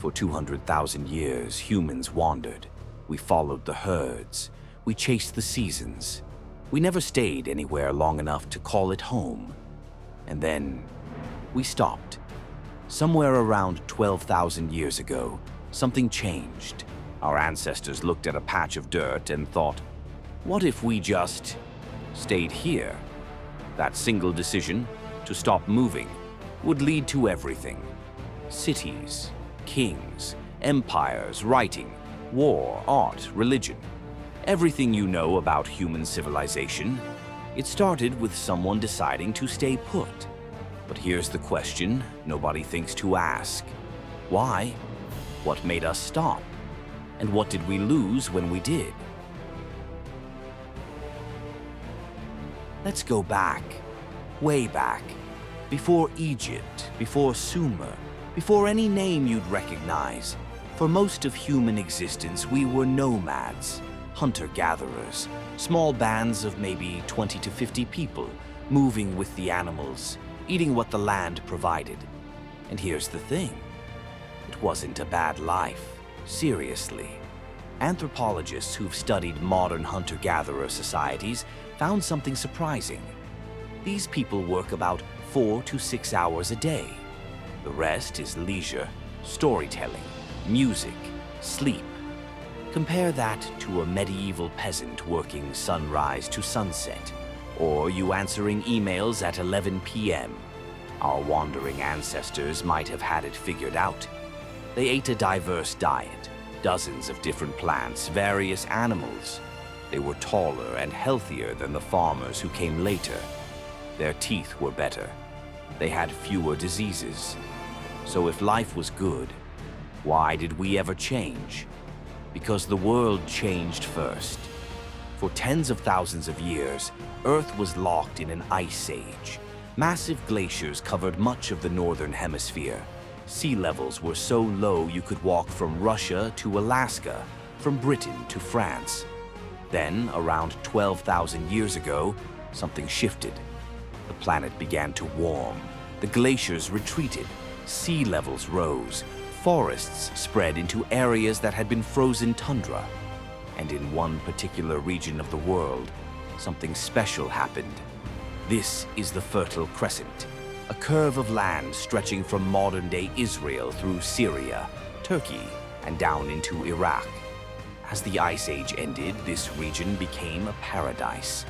For 200,000 years, humans wandered. We followed the herds. We chased the seasons. We never stayed anywhere long enough to call it home. And then we stopped. Somewhere around 12,000 years ago, something changed. Our ancestors looked at a patch of dirt and thought, what if we just stayed here? That single decision, to stop moving, would lead to everything. Cities, kings, empires, writing, war, art, religion. Everything you know about human civilization. It started with someone deciding to stay put. But here's the question nobody thinks to ask. Why? What made us stop? And what did we lose when we did? Let's go back, way back, before Egypt, before Sumer, before any name you'd recognize. For most of human existence, we were nomads, hunter-gatherers, small bands of maybe 20 to 50 people, moving with the animals, eating what the land provided. And here's the thing, it wasn't a bad life, seriously. Anthropologists who've studied modern hunter-gatherer societies found something surprising. These people work about 4 to 6 hours a day. The rest is leisure, storytelling, music, sleep. Compare that to a medieval peasant working sunrise to sunset, or you answering emails at 11 p.m. Our wandering ancestors might have had it figured out. They ate a diverse diet, dozens of different plants, various animals. They were taller and healthier than the farmers who came later. Their teeth were better. They had fewer diseases. So if life was good, why did we ever change? Because the world changed first. For tens of thousands of years, Earth was locked in an ice age. Massive glaciers covered much of the northern hemisphere. Sea levels were so low you could walk from Russia to Alaska, from Britain to France. Then, around 12,000 years ago, something shifted. The planet began to warm. The glaciers retreated. Sea levels rose. Forests spread into areas that had been frozen tundra. And in one particular region of the world, something special happened. This is the Fertile Crescent, a curve of land stretching from modern-day Israel through Syria, Turkey, and down into Iraq. As the Ice Age ended, this region became a paradise.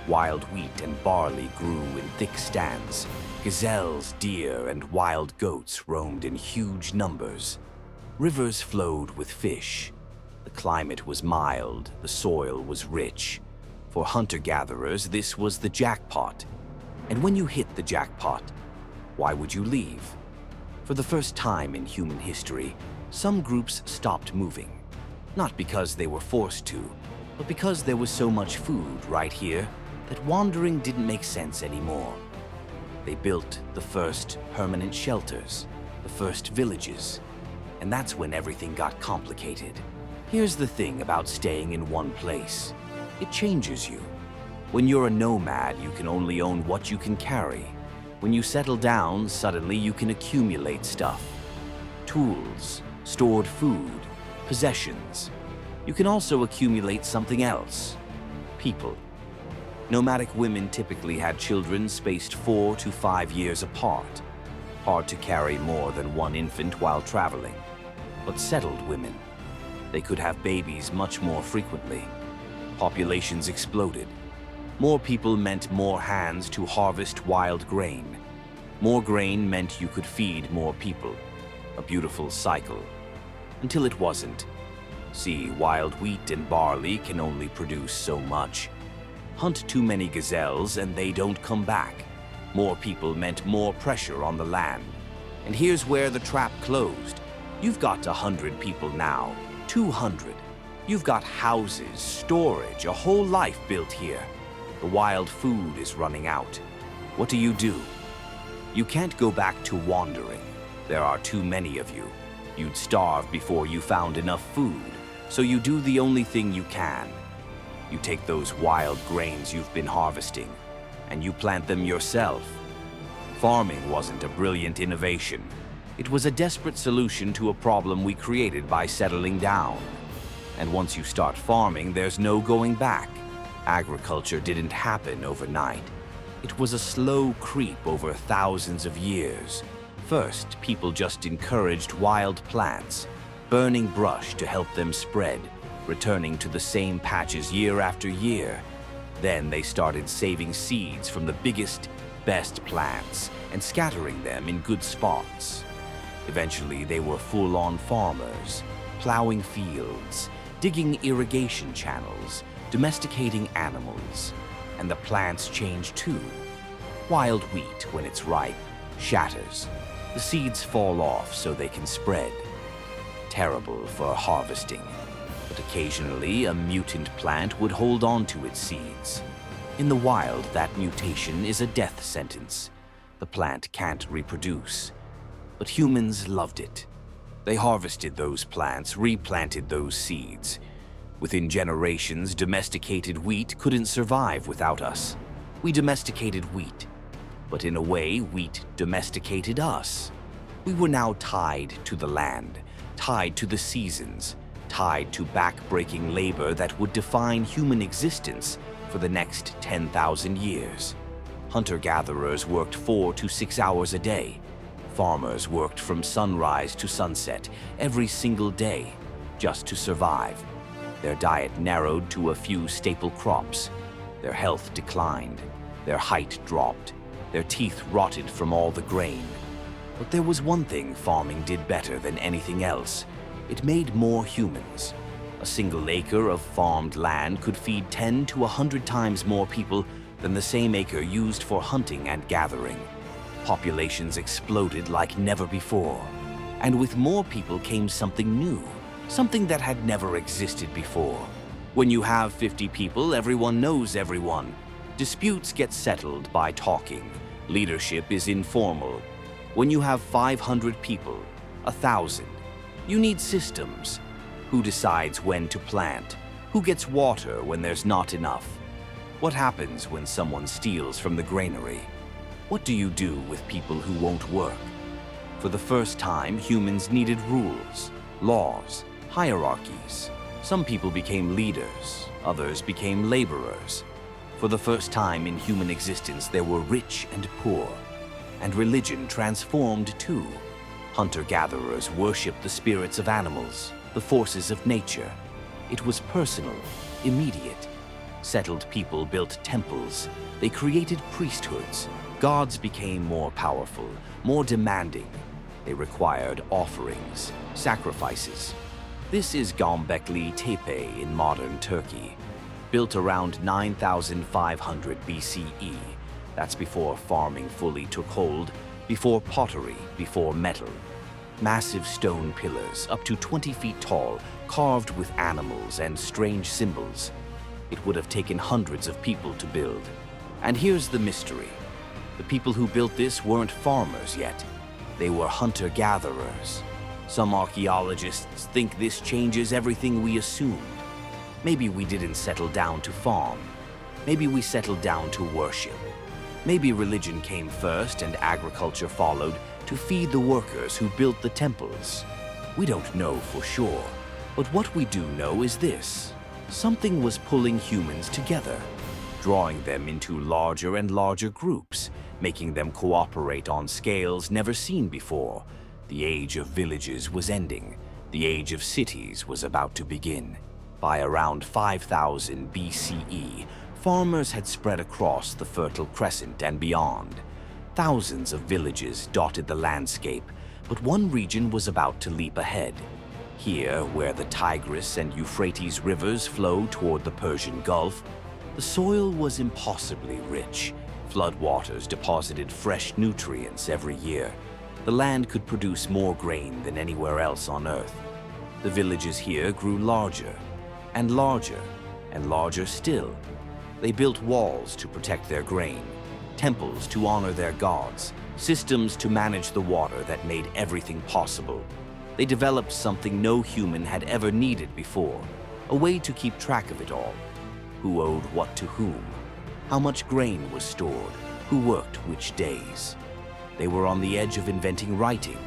Wild wheat and barley grew in thick stands. Gazelles, deer, and wild goats roamed in huge numbers. Rivers flowed with fish. The climate was mild, the soil was rich. For hunter-gatherers, this was the jackpot. And when you hit the jackpot, why would you leave? For the first time in human history, some groups stopped moving. Not because they were forced to, but because there was so much food right here that wandering didn't make sense anymore. They built the first permanent shelters, the first villages, and that's when everything got complicated. Here's the thing about staying in one place. It changes you. When you're a nomad, you can only own what you can carry. When you settle down, suddenly you can accumulate stuff. Tools, stored food, possessions. You can also accumulate something else. People. Nomadic women typically had children spaced 4 to 5 years apart. Hard to carry more than one infant while traveling. But settled women. They could have babies much more frequently. Populations exploded. More people meant more hands to harvest wild grain. More grain meant you could feed more people. A beautiful cycle. Until it wasn't. See, wild wheat and barley can only produce so much. Hunt too many gazelles and they don't come back. More people meant more pressure on the land. And here's where the trap closed. You've got 100 people now, 200. You've got houses, storage, a whole life built here. The wild food is running out. What do? You can't go back to wandering. There are too many of you. You'd starve before you found enough food, so you do the only thing you can. You take those wild grains you've been harvesting, and you plant them yourself. Farming wasn't a brilliant innovation. It was a desperate solution to a problem we created by settling down. And once you start farming, there's no going back. Agriculture didn't happen overnight. It was a slow creep over thousands of years. First, people just encouraged wild plants, burning brush to help them spread, returning to the same patches year after year. Then they started saving seeds from the biggest, best plants and scattering them in good spots. Eventually, they were full-on farmers, plowing fields, digging irrigation channels, domesticating animals. And the plants change too. Wild wheat, when it's ripe, shatters. The seeds fall off so they can spread. Terrible for harvesting. But occasionally, a mutant plant would hold on to its seeds. In the wild, that mutation is a death sentence. The plant can't reproduce. But humans loved it. They harvested those plants, replanted those seeds. Within generations, domesticated wheat couldn't survive without us. We domesticated wheat. But in a way, wheat domesticated us. We were now tied to the land, tied to the seasons, tied to back-breaking labor that would define human existence for the next 10,000 years. Hunter-gatherers worked 4 to 6 hours a day. Farmers worked from sunrise to sunset every single day just to survive. Their diet narrowed to a few staple crops. Their health declined. Their height dropped. Their teeth rotted from all the grain. But there was one thing farming did better than anything else. It made more humans. A single acre of farmed land could feed 10 to 100 times more people than the same acre used for hunting and gathering. Populations exploded like never before. And with more people came something new, something that had never existed before. When you have 50 people, everyone knows everyone. Disputes get settled by talking. Leadership is informal. When you have 500 people, 1,000, you need systems. Who decides when to plant? Who gets water when there's not enough? What happens when someone steals from the granary? What do you do with people who won't work? For the first time, humans needed rules, laws, hierarchies. Some people became leaders, others became laborers. For the first time in human existence, there were rich and poor. And religion transformed too. Hunter-gatherers worshipped the spirits of animals, the forces of nature. It was personal, immediate. Settled people built temples. They created priesthoods. Gods became more powerful, more demanding. They required offerings, sacrifices. This is Göbekli Tepe in modern Turkey. Built around 9,500 BCE. That's before farming fully took hold, before pottery, before metal. Massive stone pillars, up to 20 feet tall, carved with animals and strange symbols. It would have taken hundreds of people to build. And here's the mystery. The people who built this weren't farmers yet. They were hunter-gatherers. Some archaeologists think this changes everything we assumed. Maybe we didn't settle down to farm. Maybe we settled down to worship. Maybe religion came first and agriculture followed to feed the workers who built the temples. We don't know for sure, but what we do know is this. Something was pulling humans together, drawing them into larger and larger groups, making them cooperate on scales never seen before. The age of villages was ending. The age of cities was about to begin. By around 5000 BCE, farmers had spread across the Fertile Crescent and beyond. Thousands of villages dotted the landscape, but one region was about to leap ahead. Here, where the Tigris and Euphrates rivers flow toward the Persian Gulf, the soil was impossibly rich. Floodwaters deposited fresh nutrients every year. The land could produce more grain than anywhere else on Earth. The villages here grew larger, and larger, and larger still. They built walls to protect their grain, temples to honor their gods, systems to manage the water that made everything possible. They developed something no human had ever needed before, a way to keep track of it all. Who owed what to whom? How much grain was stored? Who worked which days? They were on the edge of inventing writing.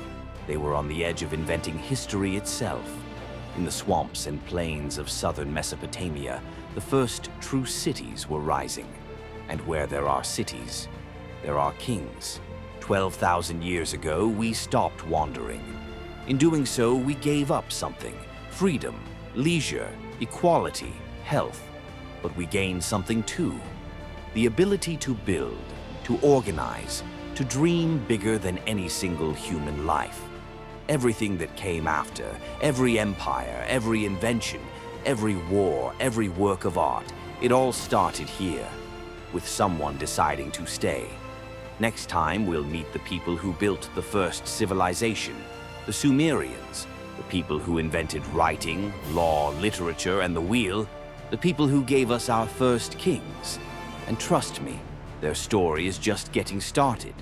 They were on the edge of inventing history itself. In the swamps and plains of southern Mesopotamia, the first true cities were rising. And where there are cities, there are kings. 12,000 years ago, we stopped wandering. In doing so, we gave up something: freedom, leisure, equality, health. But we gained something too: the ability to build, to organize, to dream bigger than any single human life. Everything that came after, every empire, every invention, every war, every work of art, it all started here, with someone deciding to stay. Next time, we'll meet the people who built the first civilization, the Sumerians, the people who invented writing, law, literature, and the wheel, the people who gave us our first kings. And trust me, their story is just getting started.